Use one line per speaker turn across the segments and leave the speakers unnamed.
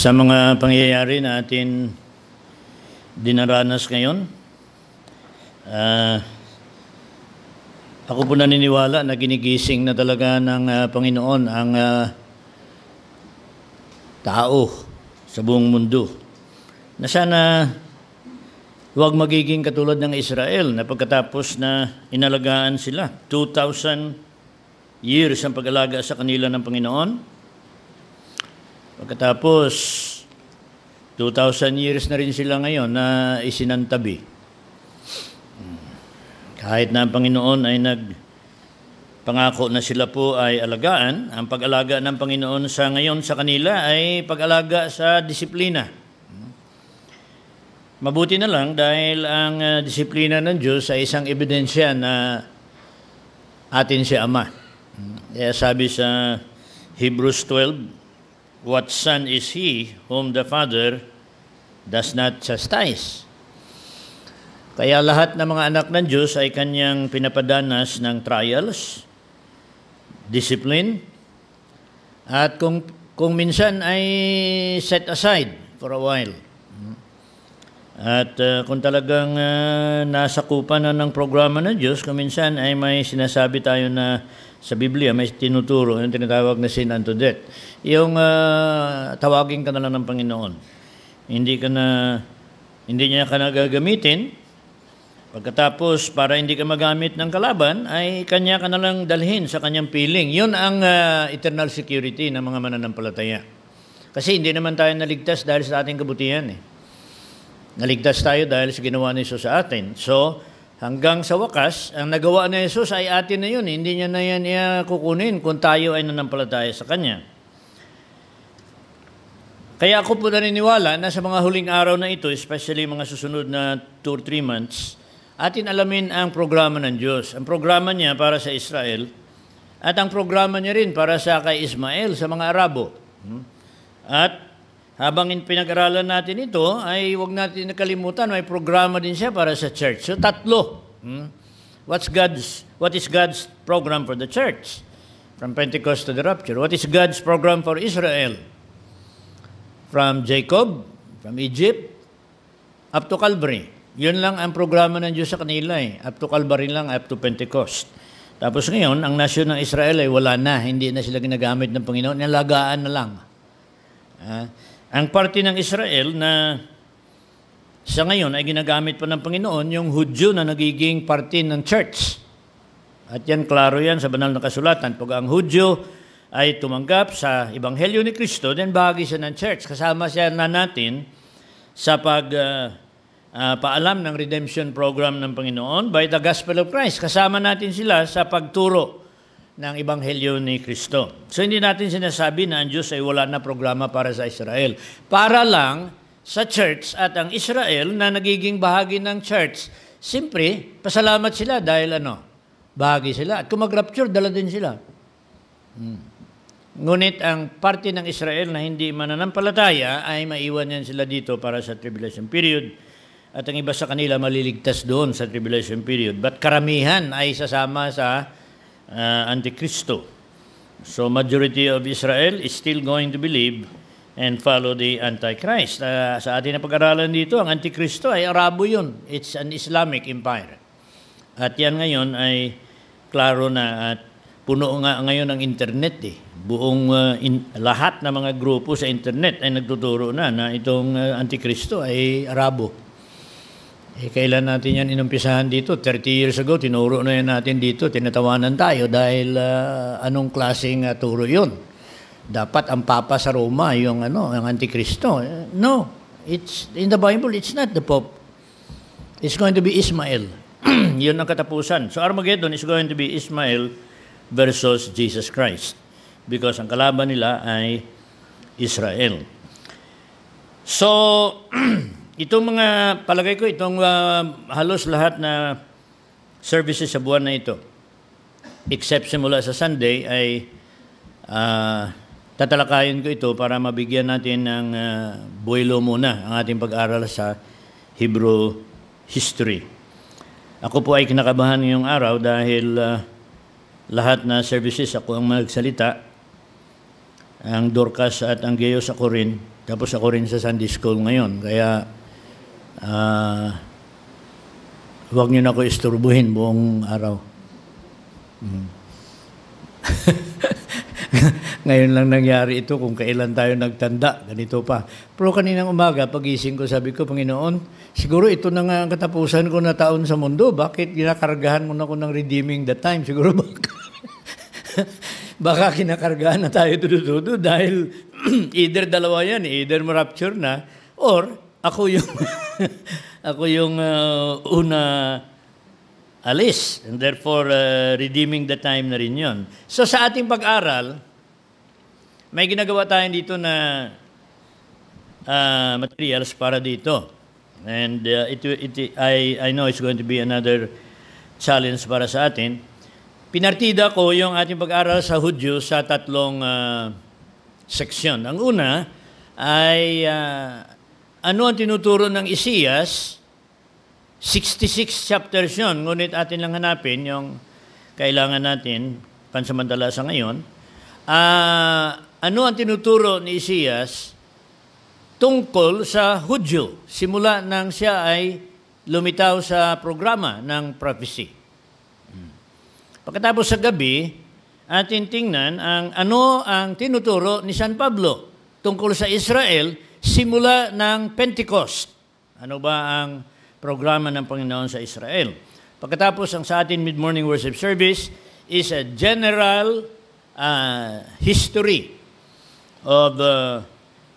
Sa mga pangyayari na atin dinaranas ngayon, ako po naniniwala na ginigising na talaga ng Panginoon ang tao sa buong mundo. Na sana huwag magiging katulad ng Israel na pagkatapos na inalagaan sila, 2,000 years ang pag-alaga sa kanila ng Panginoon. Pagkatapos, 2,000 years na rin sila ngayon na isinantabi. Kahit na ang Panginoon ay nagpangako na sila po ay alagaan, ang pag-alaga ng Panginoon sa ngayon sa kanila ay pag-alaga sa disiplina. Mabuti na lang dahil ang disiplina ng Diyos ay isang ebidensya na atin si Ama. Kaya sabi sa Hebrews 12, "What son is he whom the Father does not chastise?" Kaya lahat ng mga anak ng Diyos ay kanyang pinapadanas ng trials, discipline, at kung minsan ay set aside for a while. At kung talagang nasakupan na ng programa ng Diyos, kung minsan ay may sinasabi tayo na sa Biblia, may tinuturo, yung tinatawag na sin unto death. Yung tawagin ka na lang ng Panginoon. Hindi niya ka nagagamitin. Pagkatapos, para hindi ka magamit ng kalaban, ay kanya ka na lang dalhin sa kanyang piling. Yun ang eternal security ng mga mananampalataya. Kasi hindi naman tayo naligtas dahil sa ating kabutihan. Naligtas tayo dahil sa ginawa ni Jesus sa atin. So, hanggang sa wakas, ang nagawa ni Jesus ay atin na yun. Hindi niya na yan kukunin kung tayo ay nanampalataya sa Kanya. Kaya ako po naniniwala na sa mga huling araw na ito, especially mga susunod na 2 or 3 months, atin alamin ang programa ng Diyos. Ang programa niya para sa Israel at ang programa niya rin para sa kay Ismael, sa mga Arabo. At habang pinag-aralan natin ito, ay huwag natin nakalimutan, may programa din siya para sa church. So, tatlo. What is God's program for the church? From Pentecost to the rapture. What is God's program for Israel? From Jacob, from Egypt, up to Calvary. Yun lang ang programa ng Diyos sa kanila. Up to Calvary lang, up to Pentecost. Tapos ngayon, ang nasyon ng Israel ay wala na. Hindi na sila ginagamit ng Panginoon. Nalagaan na lang. Ang parte ng Israel na sa ngayon ay ginagamit pa ng Panginoon, yung Hudyo na nagiging parte ng church. At yan, klaro yan sa banal na kasulatan. Pag ang Hudyo ay tumanggap sa Ebanghelyo ni Kristo, then bahagi siya ng church. Kasama siya na natin sa paalam ng redemption program ng Panginoon by the gospel of Christ. Kasama natin sila sa pagturo ng Ebanghelyo ni Kristo. So hindi natin sinasabi na ang Diyos ay wala na programa para sa Israel. Para lang sa church at ang Israel na nagiging bahagi ng church, siyempre, pasalamat sila dahil bahagi sila. At kung mag-rapture, dala din sila. Ngunit ang parte ng Israel na hindi mananampalataya ay maiwan yan sila dito para sa tribulation period. At ang iba sa kanila maliligtas doon sa tribulation period. But karamihan ay sasama sa Antikristo. So majority of Israel is still going to believe and follow the Antichrist. Sa ating na pag-aralan dito, ang Antikristo ay Arabo yun. It's an Islamic empire. At yan ngayon ay klaro na at puno nga ngayon ng internet. Buong lahat ng mga grupo sa internet ay nagtuturo na itong Antikristo ay Arabo. Kailan natin yan inumpisahan dito? 30 years ago, tinuro na yan natin dito, tinatawanan tayo dahil anong klaseng turo yun? Dapat ang Papa sa Roma, yung Antikristo. No, it's in the Bible, it's not the Pope. It's going to be Ismael. Yun ang katapusan. So Armageddon is going to be Ismael versus Jesus Christ. Because ang kalaban nila ay Israel. So, itong mga, palagay ko, itong halos lahat na services sa buwan na ito, except simula sa Sunday, ay tatalakayin ko ito para mabigyan natin ng buwelo muna ang ating pag-aral sa Hebrew history. Ako po ay kinakabahan ngayong araw dahil lahat na services ako ang magsalita. Ang Dorcas at ang Gayos ako rin, Tapos ako rin sa Sunday School ngayon. Kaya, huwag niyo na ako isturbuhin buong araw. Ngayon lang nangyari ito kung kailan tayo nagtanda. Ganito pa. Pero kaninang umaga, pagising ko, sabi ko, Panginoon, siguro ito na nga ang katapusan ko na taon sa mundo. Bakit kinakargahan mo na ako ng redeeming the time? Siguro baka kinakargahan na tayo tudo dahil either dalawa yan, either ma-rapture na, or ako yung ako yung una alis. And therefore, redeeming the time na rin yun. So sa ating pag-aral, may ginagawa tayo dito na materials para dito. And I know it's going to be another challenge para sa atin. Pinartida ko yung ating pag-aral sa Hudyo sa tatlong seksyon. Ang una ay ano ang tinuturo ng Isaias. 66 chapters yun, ngunit atin lang hanapin yung kailangan natin pansamantala sa ngayon. Ano ang tinuturo ni Isaias tungkol sa Hudyo, simula nang siya ay lumitaw sa programa ng prophecy. Pagkatapos sa gabi, atin tingnan ano ang tinuturo ni San Pablo tungkol sa Israel simula ng Pentecost. Ano ba ang programa ng Panginoon sa Israel? Pagkatapos, ang sa atin mid-morning worship service is a general history of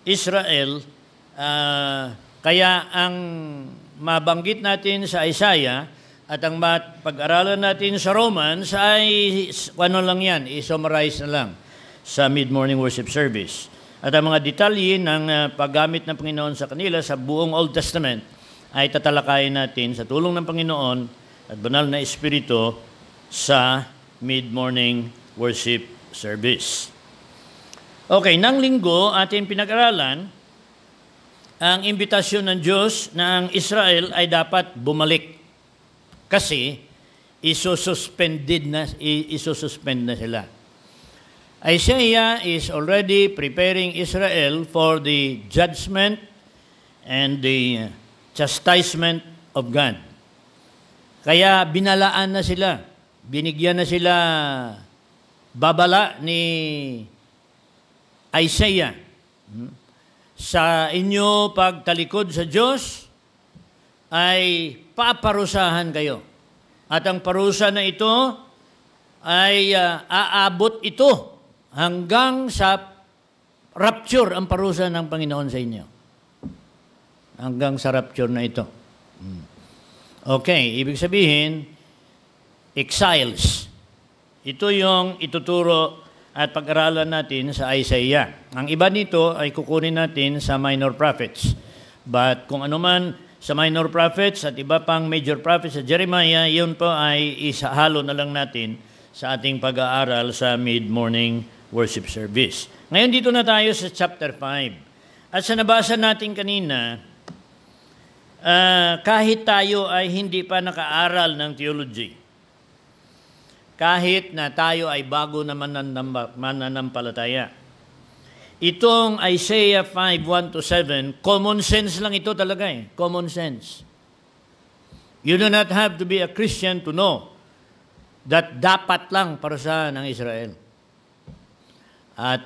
Israel. Kaya ang mabanggit natin sa Isaiah at ang pag-aralan natin sa Romans ay ano lang yan, i-summarize na lang sa mid-morning worship service. At ang mga detalye ng paggamit ng Panginoon sa kanila sa buong Old Testament ay tatalakayin natin sa tulong ng Panginoon at banal na Espiritu sa mid-morning worship service. Okay, nang linggo ating pinag-aralan ang imbitasyon ng Diyos na ang Israel ay dapat bumalik kasi isususpend na sila. Isaiah is already preparing Israel for the judgment and the chastisement of God. Kaya binalaan na sila, binigyan na sila babala ni Isaiah. Sa inyo pagtalikod sa Diyos ay paparusahan kayo. At ang parusa na ito ay aabot ito hanggang sa rapture ang parusa ng Panginoon sa inyo. Hanggang sa rapture na ito. Okay, ibig sabihin, exiles. Ito yung ituturo at pag-aralan natin sa Isaiah. Ang iba nito ay kukunin natin sa minor prophets. But kung ano man sa minor prophets at iba pang major prophets sa Jeremiah, yun po ay isahalo na lang natin sa ating pag-aaral sa mid-morning worship service. Ngayon dito na tayo sa chapter 5. At sa nabasa natin kanina, kahit tayo ay hindi pa nakaaral ng theology, kahit na tayo ay bago na mananampalataya, itong Isaiah 5:1-7, common sense lang ito talaga eh. Common sense. You do not have to be a Christian to know that dapat lang parusahan ng Israel. At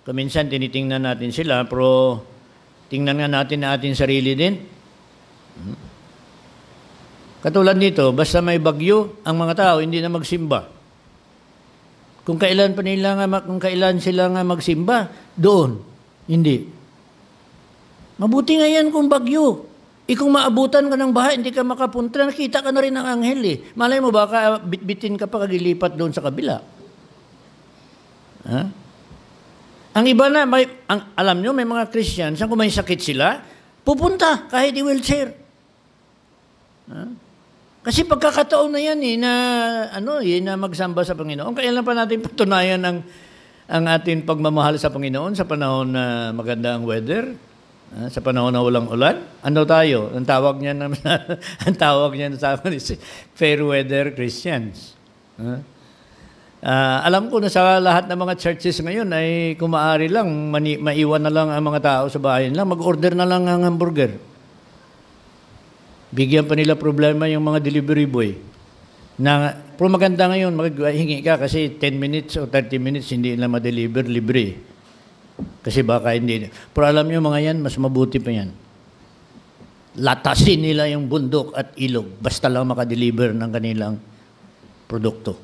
kuminsan tinitingnan natin sila, pero tingnan nga natin na ating sarili din. Katulad nito, basta may bagyo, ang mga tao hindi na magsimba. Kung kailan sila nga magsimba, doon. Hindi. Mabuti nga yan kung bagyo. Kung maabutan ka ng baha, hindi ka makapunta, nakita ka na rin ng anghel eh. Malay mo, baka bitbitin ka pa kagilipat doon sa kabila. Ha? Ang iba na, alam nyo, may mga Christians, kung may sakit sila, pupunta kahit i-wheelchair. Ha? Kasi pagkakataon na yan na magsamba sa Panginoon. Kailan pa natin patunayan ang ating pagmamahal sa Panginoon sa panahon na maganda ang weather, sa panahon na walang ulan. Ano tayo? Ang tawag niya sa amin is fair weather Christians. Alam ko na sa lahat ng mga churches ngayon ay kung maaari lang, maiwan na lang ang mga tao sa bahay nila, mag-order na lang ng hamburger. Bigyan pa nila problema yung mga delivery boy. Pero maganda ngayon, maghingi ka kasi 10 minutes o 30 minutes hindi na ma-deliver, libre. Kasi baka hindi. Pero alam nyo mga yan, mas mabuti pa yan. Latasin nila yung bundok at ilog basta lang makadeliver ng kanilang produkto.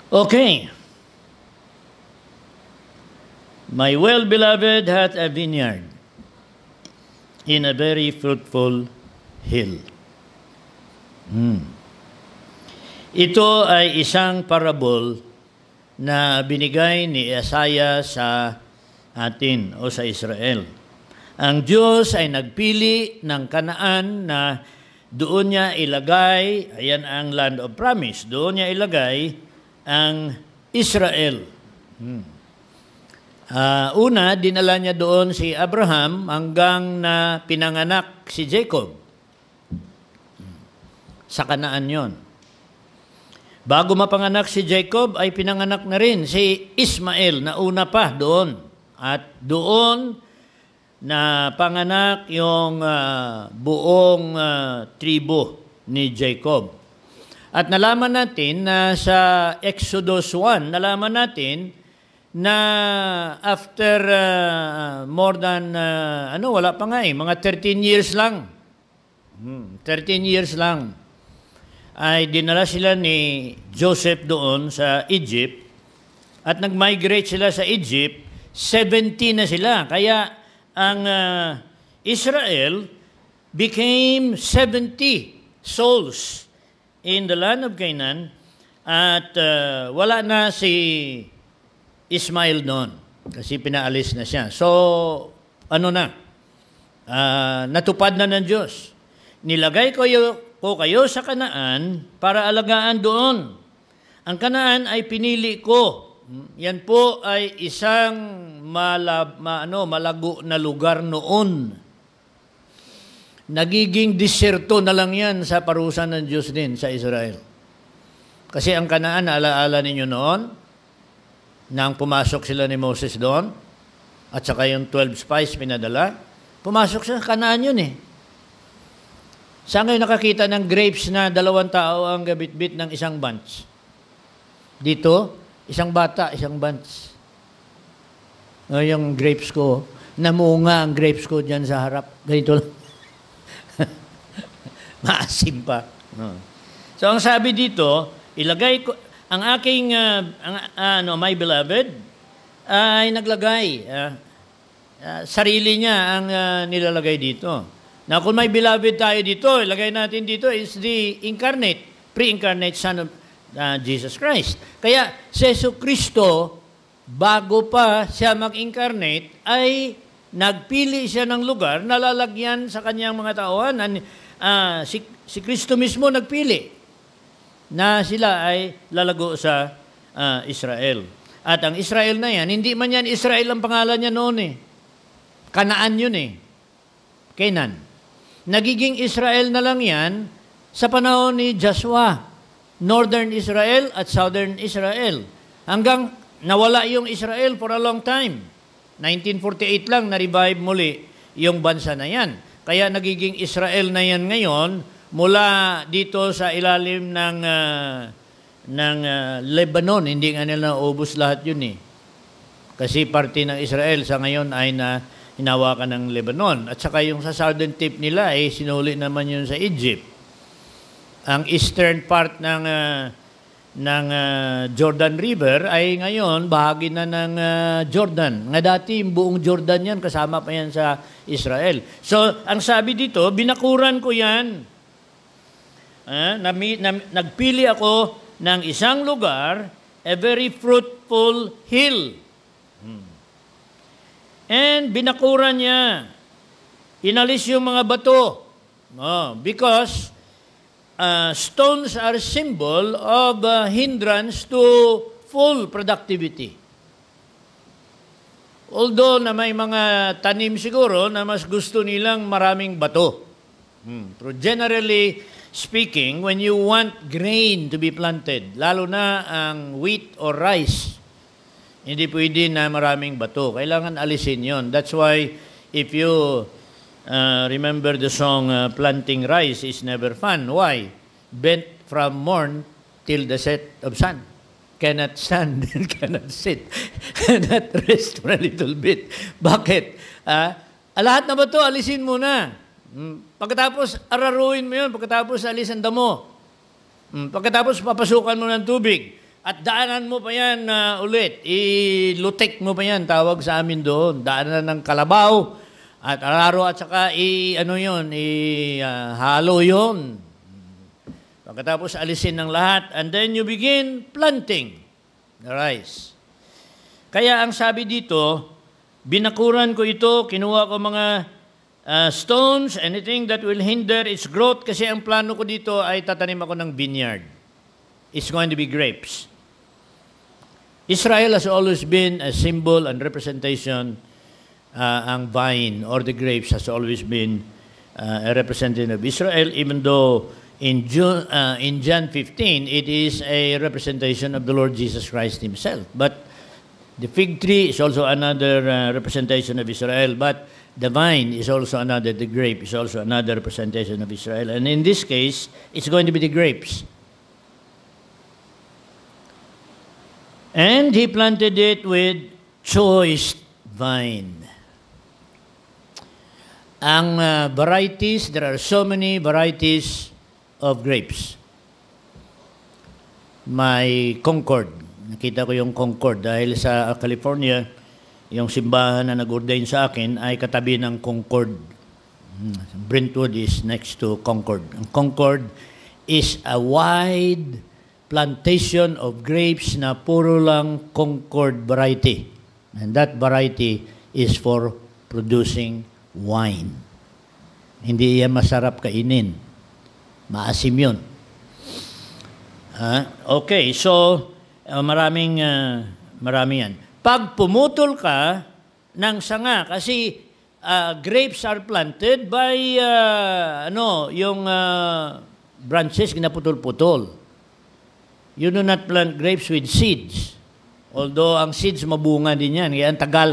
Okay. My well-beloved hath a vineyard in a very fruitful hill. Ito ay isang parable na binigay ni Isaiah sa atin o sa Israel. Ang Diyos ay nagpili ng Kanaan na doon niya ilagay, ayan ang land of promise, doon niya ilagay ang Israel. Una, dinala niya doon si Abraham hanggang na pinanganak si Jacob. Sa Kanaan yon. Bago mapanganak si Jacob, ay pinanganak na rin si Ismael na una pa doon. At doon na panganak yung buong tribo ni Jacob. At nalaman natin na sa Exodus 1, nalaman natin na after more than, wala pa nga mga 13 years lang. 13 years lang ay dinala sila ni Joseph doon sa Egypt at nag-migrate sila sa Egypt, 70 na sila. Kaya ang Israel became 70 souls in the land of Canaan at wala na si Ismail doon kasi pinaalis na siya. So, natupad na ng Diyos. Nilagay ko kayo sa Kanaan para alagaan doon. Ang Kanaan ay pinili ko. Yan po ay isang malago na lugar noon. Nagiging disyerto na lang yan sa parusa ng Diyos din sa Israel. Kasi ang Kanaan, alaala ninyo noon, nang pumasok sila ni Moses doon, at saka yung 12 spies pinadala, pumasok sa Kanaan yun eh. Saan kayo nakakita ng grapes na 2 tao ang gabit-bit ng isang bunch? Dito, isang bata, isang bunch. Yung grapes ko, namunga ang grapes ko dyan sa harap. Ganito lang. Maasim pa. So ang sabi dito, ilagay ko ang aking my beloved ay naglagay sarili niya ang nilalagay dito. Now kung may beloved tayo dito, ilagay natin dito is the incarnate, pre-incarnate Son of Jesus Christ. Kaya si Jesucristo, bago pa siya mag-incarnate, ay nagpili siya ng lugar na lalagyan sa kanyang mga tauhan. Si Kristo mismo nagpili na sila ay lalago sa Israel. At ang Israel na yan, hindi man yan Israel ang pangalan niya noon eh. Kanaan yun eh. Canaan. Nagiging Israel na lang yan sa panahon ni Joshua. Northern Israel at Southern Israel. Hanggang nawala yung Israel for a long time. 1948 lang na-revive muli yung bansa na yan. Kaya nagiging Israel na yan ngayon mula dito sa ilalim ng Lebanon. Hindi nga nila naubos lahat yun eh. Kasi parte ng Israel sa ngayon ay hinawakan ng Lebanon. At saka yung sa southern tip nila ay sinuli naman yun sa Egypt. Ang eastern part ng Jordan River ay ngayon bahagi na ng Jordan. Nga dati buong Jordan yan, kasama pa yan sa Israel. So, ang sabi dito, binakuran ko yan. Nagpili ako ng isang lugar, a very fruitful hill. And binakuran niya. Inalis yung mga bato. Because stones are symbol of hindrance to full productivity. Although na may mga tanim siguro na mas gusto nilang maraming bato. Pero generally speaking, when you want grain to be planted, lalo na ang wheat or rice, hindi pwede na maraming bato. Kailangan alisin yon. That's why if you remember the song, Planting Rice is Never Fun. Why? Bent from morn till the set of sun. Cannot stand, cannot sit, cannot rest for a little bit. Bakit? Lahat na bato, alisin mo na. Pagkatapos, araruin mo yun. Pagkatapos, alisan damo. Pagkatapos, papasukan mo ng tubig. At daanan mo pa yan ulit. Ilutek mo pa yan, tawag sa amin doon. Daanan ng kalabaw. At araro at saka halo yun. Pagkatapos alisin ng lahat. And then you begin planting the rice. Kaya ang sabi dito, binakuran ko ito, kinuha ko mga stones, anything that will hinder its growth. Kasi ang plano ko dito ay tatanim ako ng vineyard. It's going to be grapes. Israel has always been a symbol and representation. Ang vine or the grapes has always been a representative of Israel, even though in John 15, it is a representation of the Lord Jesus Christ himself. But the fig tree is also another representation of Israel, but the vine is also another, the grape is also another representation of Israel. And in this case, it's going to be the grapes. And he planted it with choice vine. Ang varieties, there are so many varieties of grapes. May Concord. Nakita ko yung Concord dahil sa California, yung simbahan na nag-ordain sa akin ay katabi ng Concord. Brentwood is next to Concord. Ang Concord is a wide plantation of grapes na puro lang Concord variety. And that variety is for producing wine. Hindi yan masarap kainin. Maasim yun. Okay, so marami yan. Pag pumutol ka ng sanga, kasi grapes are planted by yung branches ginaputol-putol. You do not plant grapes with seeds. Although ang seeds mabunga din yan. Kaya ang tagal.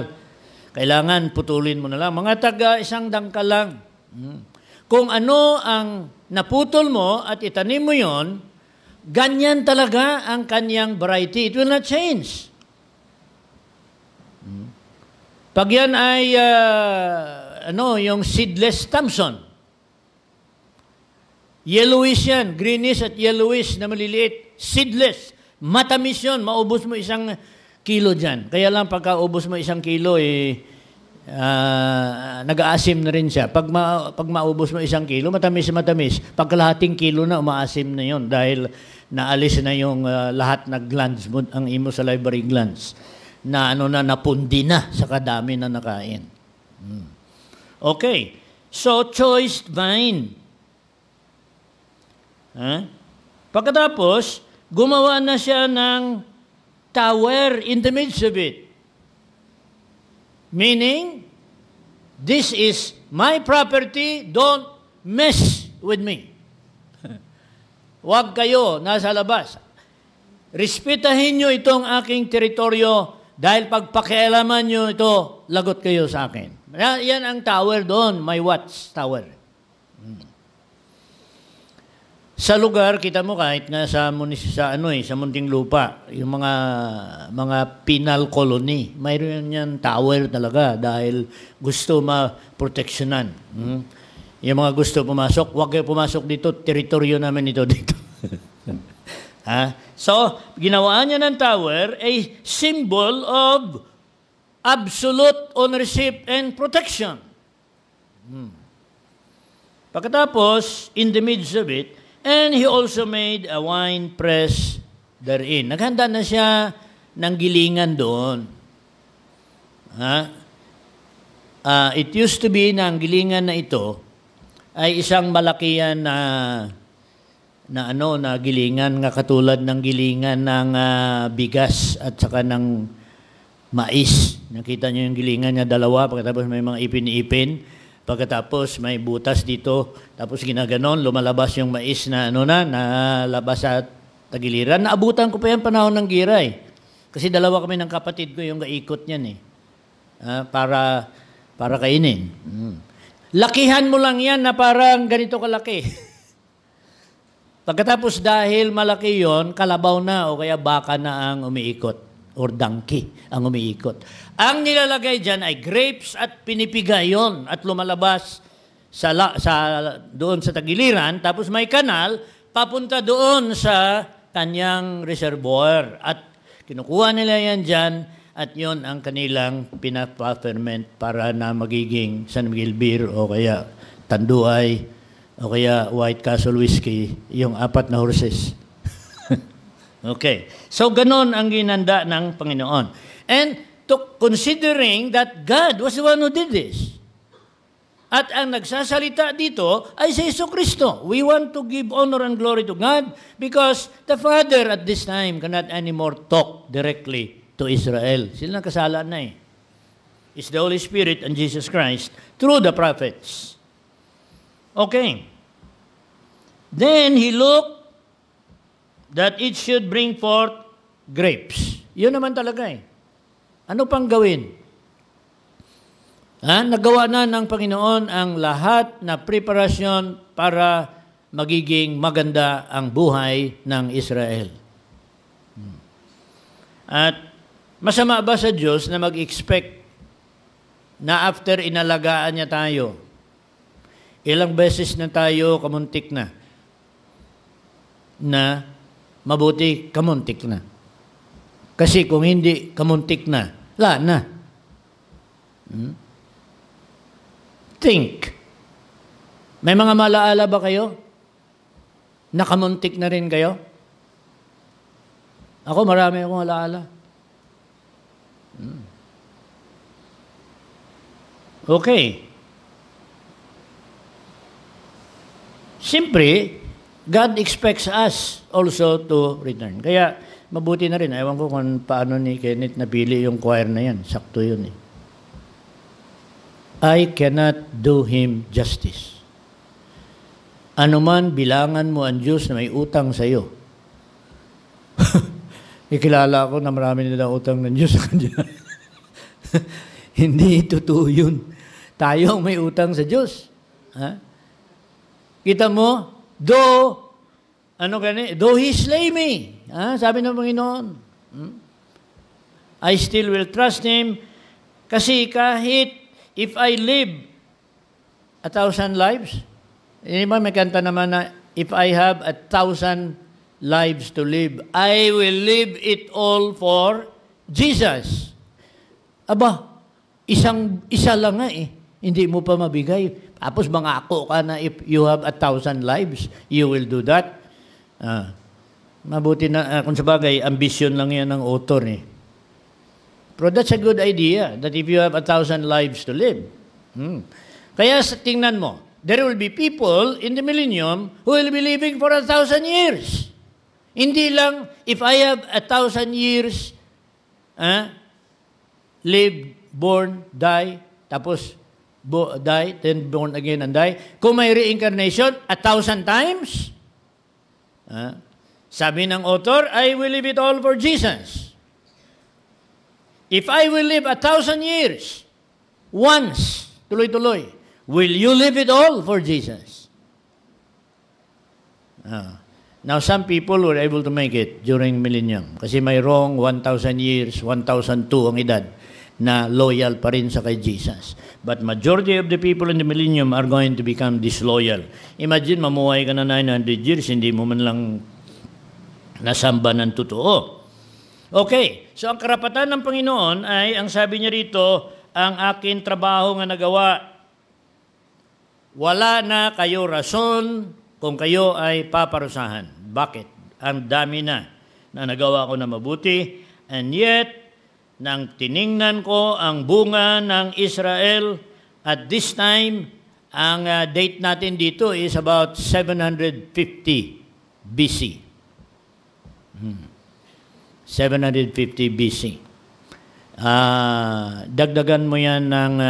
Kailangan putulin mo na lang. Mga taga isang dangkal lang. Kung ano ang naputol mo at itanim mo yon, ganyan talaga ang kanyang variety. It will not change. Pag yan ay yung seedless Thompson. Yellowish yan. Greenish at yellowish na maliliit. Seedless. Matamis yun. Maubos mo 1 kilo dyan. Kaya lang pagka ubos mo 1 kilo, nag-aasim na rin siya. Pag maubos mo 1 kilo, matamis. Pag kalahating kilo na, umaasim na yun dahil naalis na yung lahat na glands mo, ang imo salivary glands na napundi na sa kadami na nakain. Okay. So, choice vine. Pagkatapos, gumawa na siya ng tower in the midst of it. Meaning, this is my property, don't mess with me. Huwag kayo nasa labas. Respetahin nyo itong aking teritoryo dahil pag pakialaman nyo ito, lagot kayo sa akin. Yan ang tower doon, my watch tower. Sa lugar, kita mo kahit nga sa Muntinlupa, yung mga penal colony, mayroon yan tower talaga dahil gusto ma-proteksyonan. Yung mga gusto pumasok, huwag kayo pumasok dito, teritoryo namin ito dito. So, ginawa niya ng tower a symbol of absolute ownership and protection. Pagkatapos, in the midst of it, and he also made a wine press therein. Naghanda na siya ng gilingan doon. It used to be na ang gilingan na ito ay isang malakihan na gilingan nga katulad ng gilingan ng bigas at saka ng mais. Nakita niyo yung gilingan niya, 2, pagkatapos may mga ipin-ipin. Pagkatapos may butas dito, tapos ginaganon, lumalabas yung mais na nalabas sa tagiliran. Naabutan ko pa yan panahon ng gira eh. Kasi dalawa kami ng kapatid ko yung kaikot niyan eh. Para kainin. Lakihan mo lang yan na parang ganito kalaki. Pagkatapos dahil malaki yon, kalabaw na o kaya baka na ang umiikot. Or donkey ang umiikot. Ang nilalagay dyan ay grapes at pinipiga yon at lumalabas doon sa tagiliran, tapos may kanal, papunta doon sa kanyang reservoir. At kinukuha nila yan dyan at yon ang kanilang pinapaferment para na magiging San Miguel beer o kaya Tanduay o kaya White Castle whiskey, yung 4 na horses. Okay. So, ganon ang ginanda ng Panginoon. And considering that God was the one who did this. At ang nagsasalita dito ay si Jesucristo. We want to give honor and glory to God because the Father at this time cannot anymore talk directly to Israel. Sila nakasala na eh. It's the Holy Spirit and Jesus Christ through the prophets. Okay. Then He looked that it should bring forth grapes. Yun naman talaga eh. Ano pang gawin? Nagawa na ng Panginoon ang lahat na preparasyon para magiging maganda ang buhay ng Israel. At masama ba sa Diyos na mag-expect na after inalagaan niya tayo, ilang beses na tayo kamuntik na mabuti, kamuntik na. Kasi kung hindi kamuntik na, wala na. Think. May mga malaala ba kayo? Nakamuntik na rin kayo? Ako, marami akong alaala. Okay. Siyempre, God expects us also to return. Kaya, mabuti na rin. Ewan ko kung paano ni Kenneth napili yung choir na yan. Sakto yun eh. I cannot do him justice. Anuman bilangan mo ang Diyos na may utang sa iyo. Ikilala ko na marami nilang utang ng Diyos sa Kanya. Hindi totoo yun. Tayo ang may utang sa Diyos. Kita mo, though He slay me, sabi ng Panginoon, I still will trust Him kasi kahit if I live 1,000 lives, may kanta naman na, if I have 1,000 lives to live, I will live it all for Jesus. Aba, isa lang nga eh. Hindi mo pa mabigay. Tapos mangako ka na if you have 1,000 lives, you will do that. Mabuti na, kung sabagay, ambition lang yan ng author eh. Pero that's a good idea, that if you have 1,000 lives to live. Kaya tingnan mo, there will be people in the millennium who will be living for 1,000 years. Hindi lang, if I have 1,000 years, live, born, die, tapos die, then born again and die. Kung may reincarnation, 1,000 times, sabi ng author, I will live it all for Jesus. If I will live 1,000 years, once, tuloy-tuloy, will you live it all for Jesus? Now, some people were able to make it during millennium kasi mayroong 1,000 years, 1,002 ang edad na loyal pa rin sa kay Jesus. But majority of the people in the millennium are going to become disloyal. Imagine, mamuhay ka na 900 years, hindi mo man lang nasamba ng totoo. Okay, so ang karapatan ng Panginoon ay, ang sabi niya rito, ang akin trabaho nga nagawa, wala na kayo rason kung kayo ay paparusahan. Bakit? Ang dami na nagawa ko na mabuti, and yet, nang tiningnan ko ang bunga ng Israel, at this time, ang date natin dito is about 750 BC. 750 BC. Dagdagan mo yan ng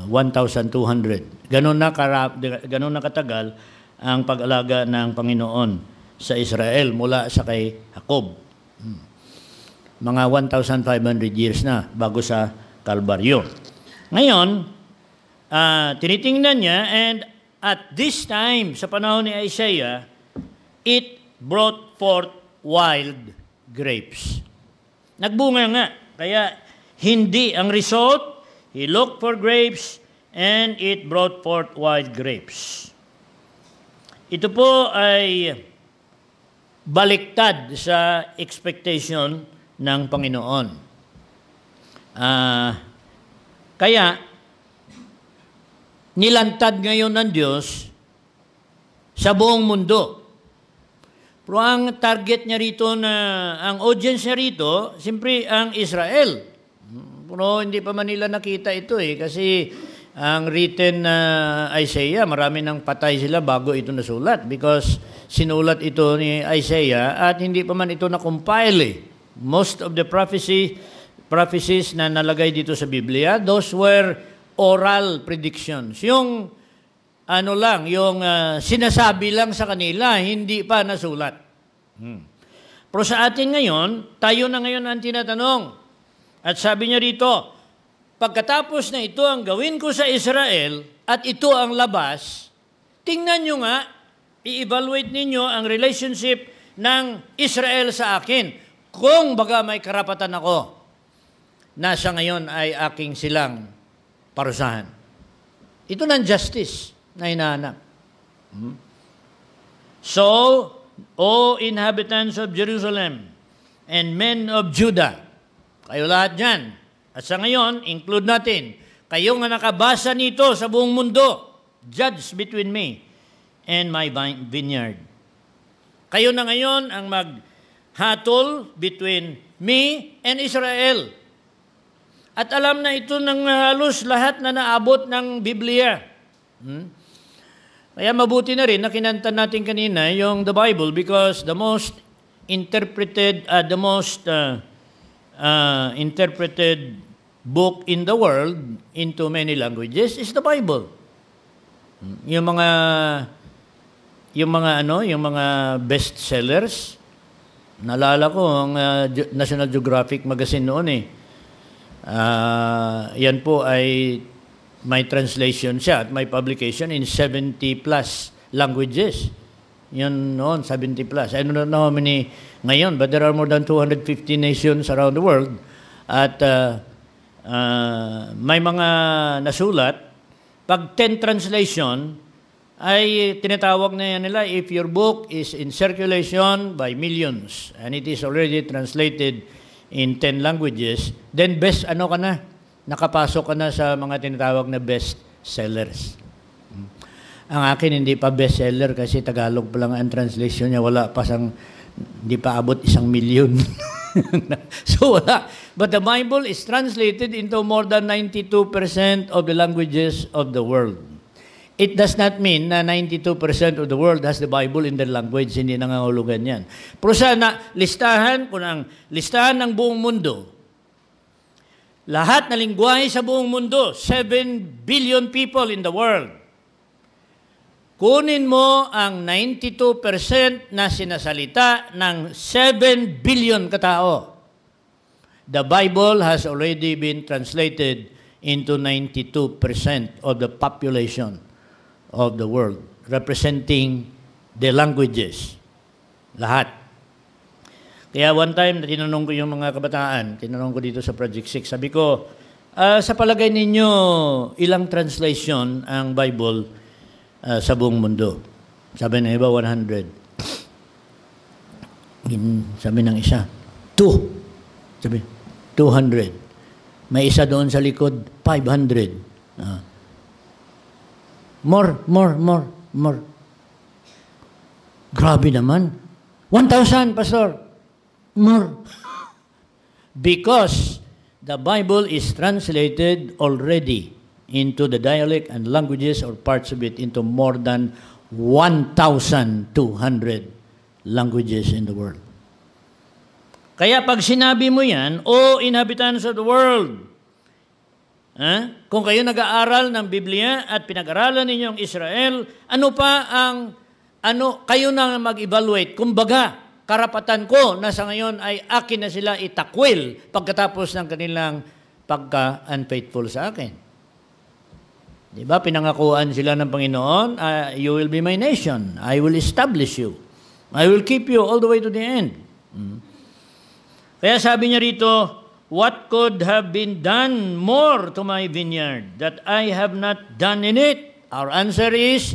1,200. Ganun na katagal ang pag-alaga ng Panginoon sa Israel mula sa kay Jacob. Mga 1,500 years na bago sa Kalbaryo. Ngayon, tinitingnan niya, and at this time, sa panahon ni Isaiah, it brought forth wild grapes. Nagbunga nga. Kaya hindi ang result, he looked for grapes and it brought forth wild grapes. Ito po ay baliktad sa expectation ng Panginoon. Kaya, nilantad ngayon ng Diyos sa buong mundo. Pero ang target niya rito, ang audience niya rito, siyempre ang Israel. Pero hindi pa man nila nakita ito kasi ang written Isaiah, marami nang patay sila bago ito nasulat because sinulat ito ni Isaiah at hindi pa man ito na-compile. Most of the prophecies na nalagay dito sa Biblia, those were oral predictions. Yung yung sinasabi lang sa kanila, hindi pa nasulat. Pero sa atin ngayon, tayo na ngayon ang tinatanong. At sabi niya rito, pagkatapos na ito ang gawin ko sa Israel at ito ang labas, tingnan nyo nga, i-evaluate ninyo ang relationship ng Israel sa akin. Kung baga may karapatan ako, na sa ngayon ay aking silang parusahan. Ito ng justice na hinahanap. So, O inhabitants of Jerusalem and men of Judah, kayo lahat dyan. At sa ngayon, include natin, kayo nga nakabasa nito sa buong mundo, judge between me and my vineyard. Kayo na ngayon ang maghatol between me and Israel. At alam na ito ng halos lahat na naabot ng Biblia. Kaya mabuti na rin na kinanta natin kanina yung the Bible because the most interpreted interpreted book in the world into many languages is the Bible. Yung mga best sellers, naalala ko ang National Geographic magazine noon yan po ay may translation siya at may publication in 70 plus languages. Yun noon, 70 plus. I don't know how many ngayon, but there are more than 250 nations around the world. At may mga nasulat, pag 10 translation, ay tinatawag na yan nila, if your book is in circulation by millions, and it is already translated in 10 languages, then best nakapasok ka na sa mga tinatawag na best sellers. Ang akin hindi pa best seller kasi Tagalog pa lang ang translation niya, hindi pa abot 1 million. So wala. But the Bible is translated into more than 92% of the languages of the world. It does not mean na 92% of the world has the Bible in their language, hindi nangangahulugan yan. Pero kung ang listahan ng buong mundo, lahat na lingwahe sa buong mundo, 7 billion people in the world. Kunin mo ang 92% na sinasalita ng 7 billion katao. The Bible has already been translated into 92% of the population of the world, representing the languages. Lahat. Kaya one time, tinanong ko yung mga kabataan, tinanong ko dito sa Project 6, sabi ko, sa palagay ninyo, ilang translation ang Bible sa buong mundo? Sabi ng iba, 100. Sabi ng isa, 2. Sabi, 200. May isa doon sa likod, 500. More. Grabe naman. 1,000, Pastor. More. Because the Bible is translated already into the dialect and languages or parts of it into more than 1,200 languages in the world. Kaya pag sinabi mo yan, O inhabitants of the world, kung kayo nag-aaral ng Biblia at pinag-aralan ninyo ang Israel, kayo na mag-evaluate. Kumbaga, karapatan ko na sa ngayon ay akin na sila itakwil pagkatapos ng kanilang pagka-unfaithful sa akin. Diba? Pinangakuan sila ng Panginoon, you will be my nation. I will establish you. I will keep you all the way to the end. Kaya sabi niya rito, what could have been done more to my vineyard that I have not done in it? Our answer is,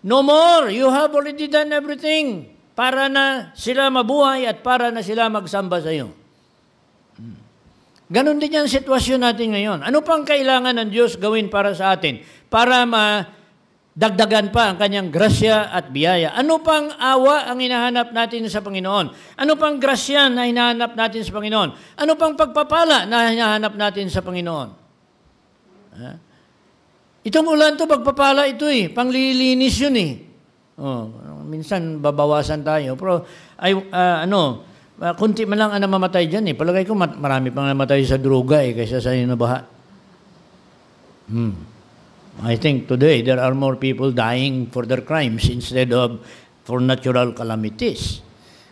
no more. You have already done everything para na sila mabuhay at para na sila magsamba sa iyo. Ganon din yung sitwasyon natin ngayon. Ano pang kailangan ng Diyos gawin para sa atin? Para madagdagan pa ang kanyang grasya at biyaya. Ano pang awa ang hinahanap natin sa Panginoon? Ano pang grasya na hinahanap natin sa Panginoon? Ano pang pagpapala na hinahanap natin sa Panginoon? Itong ulan to, pagpapala ito panglilinis yun minsan babawasan tayo. Pero kunti man lang ang namamatay dyan Palagay ko marami pang namatay sa droga kaysa sa baha. I think today there are more people dying for their crimes instead of for natural calamities.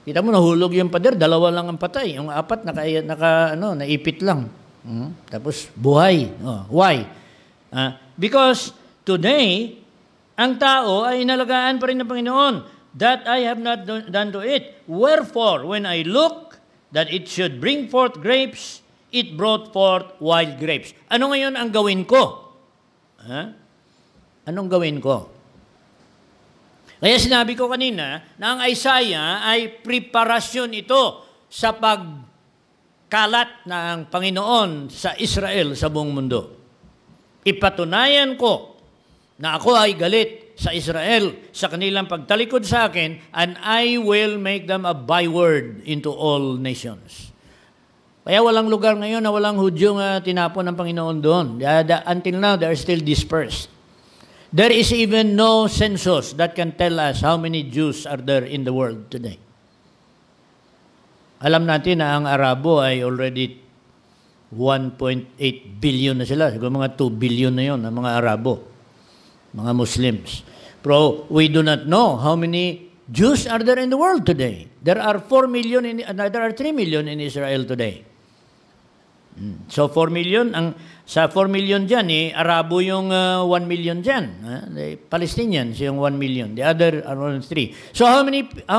Kita mo, nahulog yung pader, 2 lang ang patay. Yung 4 naipit lang. Tapos buhay. Why? Because today, ang tao ay inalagaan pa rin ng Panginoon. That I have not done to it. Wherefore, when I look that it should bring forth grapes, it brought forth wild grapes. Ano ngayon ang gawin ko? Anong gawin ko? Kaya sinabi ko kanina na ang Isaiah ay preparasyon ito sa pagkalat ng Panginoon sa Israel sa buong mundo. Ipatunayan ko na ako ay galit sa Israel sa kanilang pagtalikod sa akin, and I will make them a byword into all nations. Kaya walang lugar ngayon na walang Hudyong tinapon ng Panginoon doon. Until now, they are still dispersed. There is even no census that can tell us how many Jews are there in the world today. Alam natin na ang Arabo ay already 1.8 billion na sila. Siguro mga 2 billion na yun, ang mga Arabo, mga Muslims. Pero we do not know how many Jews are there in the world today. There are 3 million in Israel today. So 4 million, sa 4 million dyan, Arabo yung 1 million dyan. Palestinians yung 1 million. The other are only 3. So how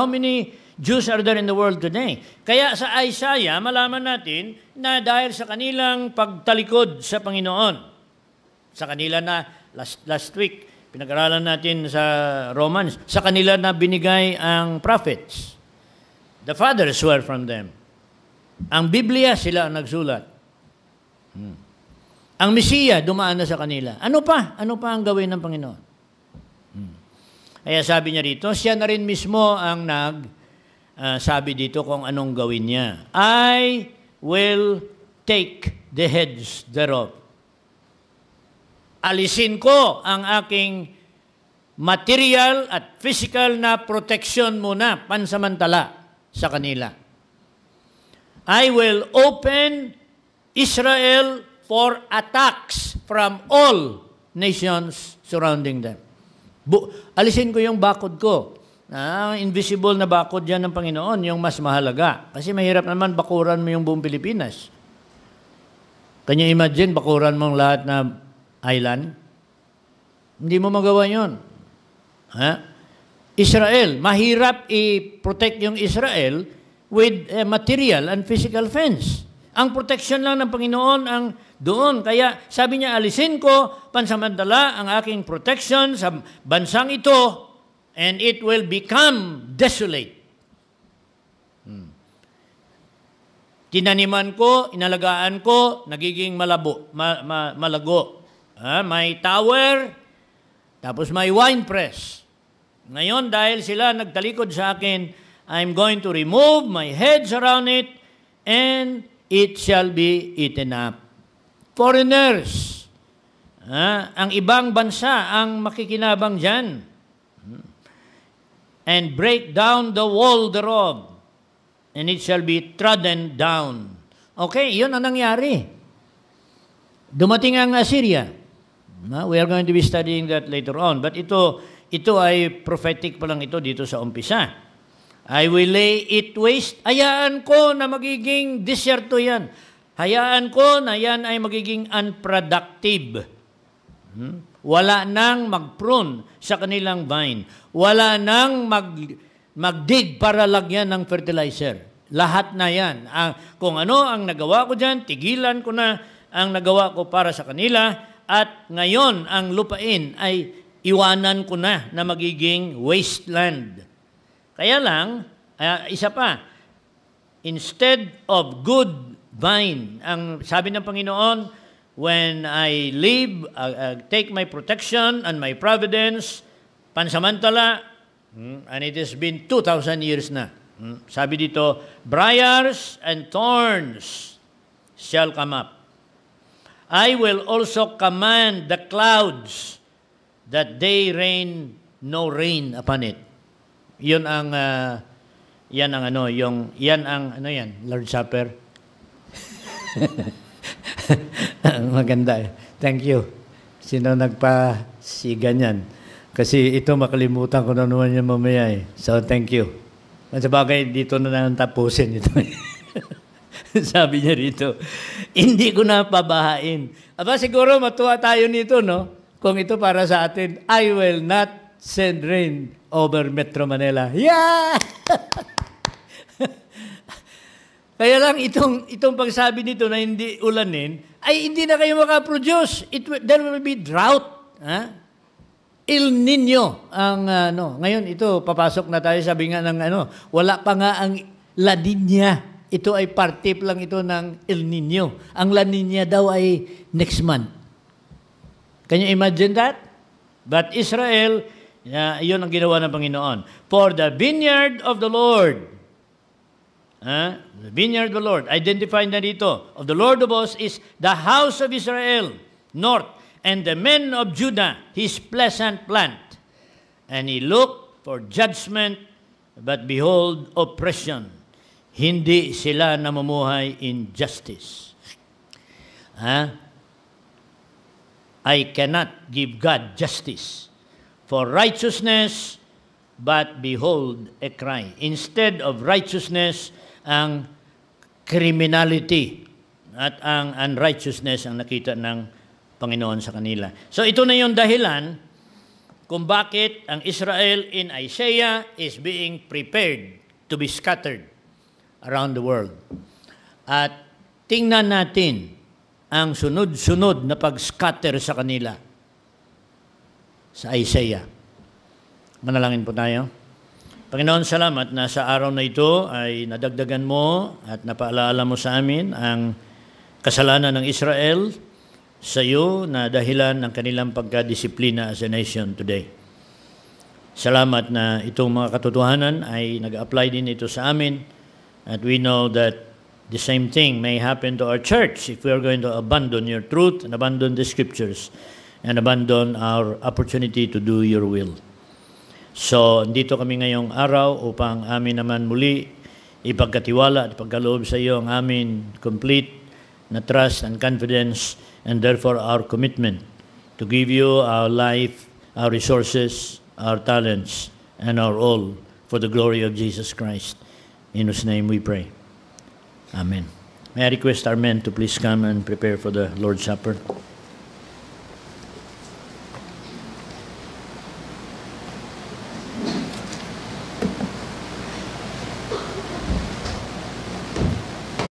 many Jews are there in the world today? Kaya sa Isaiah, malaman natin na dahil sa kanilang pagtalikod sa Panginoon, sa kanila na last week, pinag-aralan natin sa Romans, sa kanila na binigay ang prophets. The fathers were from them. Ang Biblia, sila ang nagsulat. Ang Mesiya, dumaan na sa kanila. Ano pa? Ano pa ang gawin ng Panginoon? Kaya sabi niya rito, siya na rin mismo ang sabi dito kung anong gawin niya. I will take the heads thereof. Alisin ko ang aking material at physical na protection muna, pansamantala sa kanila. I will open Israel for attacks from all nations surrounding them. Alisin ko yung bakod ko. Invisible na bakod yan ng Panginoon, yung mas mahalaga. Kasi mahirap naman bakuran mo yung buong Pilipinas. Kanya imagine, bakuran mo lahat na island? Hindi mo magawa yun. Israel, mahirap i-protect yung Israel with material and physical fence. Ang protection lang ng Panginoon ang doon. Kaya sabi niya, alisin ko pansamantala ang aking protection sa bansang ito, and it will become desolate. Tinaniman ko, inalagaan ko, nagiging malago. May tower, tapos may wine press. Ngayon, dahil sila nagtalikod sa akin, I'm going to remove my heads around it, and it shall be eaten up. Foreigners, ang ibang bansa ang makikinabang dyan. And break down the wall thereof. and it shall be trodden down. Okay, yun ang nangyari. Dumating ang Assyria. We are going to be studying that later on. But ito ay prophetic pa lang ito dito sa umpisa. I will lay it waste. Hayaan ko na magiging disyerto yan. Hayaan ko na yan ay magiging unproductive. Wala nang mag-prune sa kanilang vine. Wala nang magdig para lagyan ng fertilizer. Lahat na yan. Kung ano ang nagawa ko dyan, tigilan ko na ang nagawa ko para sa kanila at ngayon ang lupain ay iwanan ko na magiging wasteland. Kaya lang, isa pa, instead of good vine, ang sabi ng Panginoon, when I leave, take my protection and my providence, pansamantala, and it has been 2,000 years na. Sabi dito, briars and thorns shall come up. I will also command the clouds that they rain no rain upon it. Yun ang yan ang Lord's Supper. Maganda. Thank you. Sino nagpasiga niyan? Kasi ito makalimutan ko na naman yan mamaya eh. So thank you. At sabagay dito na lang tapusin ito. Sabi niya rito, hindi ko na pabahain. Aba siguro matuwa tayo nito, no? Kung ito para sa atin, I will not send rain over Metro Manila. Yeah! Kaya lang itong pagsabi nito na hindi ulanin, ay hindi na kayo makaproduce. There will be drought. El Nino ang ngayon ito papasok na tayo, sabi nga ng wala pa nga ang La Nina. Ito ay parte lang ito ng El Nino. Ang La Nina daw ay next month. Can you imagine that? But Israel, yun ang ginawa ng Panginoon. For the vineyard of the Lord, the vineyard of the Lord, identified na dito, of the Lord of hosts is the house of Israel, north, and the men of Judah, his pleasant plant. And he looked for judgment, but behold, oppression. Hindi sila namumuhay in justice. I cannot give God justice for righteousness, but behold, a cry. Instead of righteousness, ang criminality at ang unrighteousness ang nakita ng Panginoon sa kanila. So ito na yung dahilan kung bakit ang Israel in Isaiah is being prepared to be scattered around the world. At tingnan natin ang sunod-sunod na pag-scatter sa kanila sa Isaiah. Manalangin po tayo. Panginoon, salamat na sa araw na ito ay nadagdagan mo at napaalala mo sa amin ang kasalanan ng Israel sa iyo na dahilan ng kanilang pagkadisiplina as a nation today. Salamat na itong mga katotohanan ay nag-apply din ito sa amin at we know that the same thing may happen to our church if we are going to abandon your truth and abandon the scriptures and abandon our opportunity to do your will. So, dito kami ngayong araw upang amin naman muli ipagkatiwala at ipagkaloob sa iyo ang amin complete na trust and confidence and therefore our commitment to give you our life, our resources, our talents, and our all for the glory of Jesus Christ. In whose name we pray. Amen. May I request our men to please come and prepare for the Lord's Supper.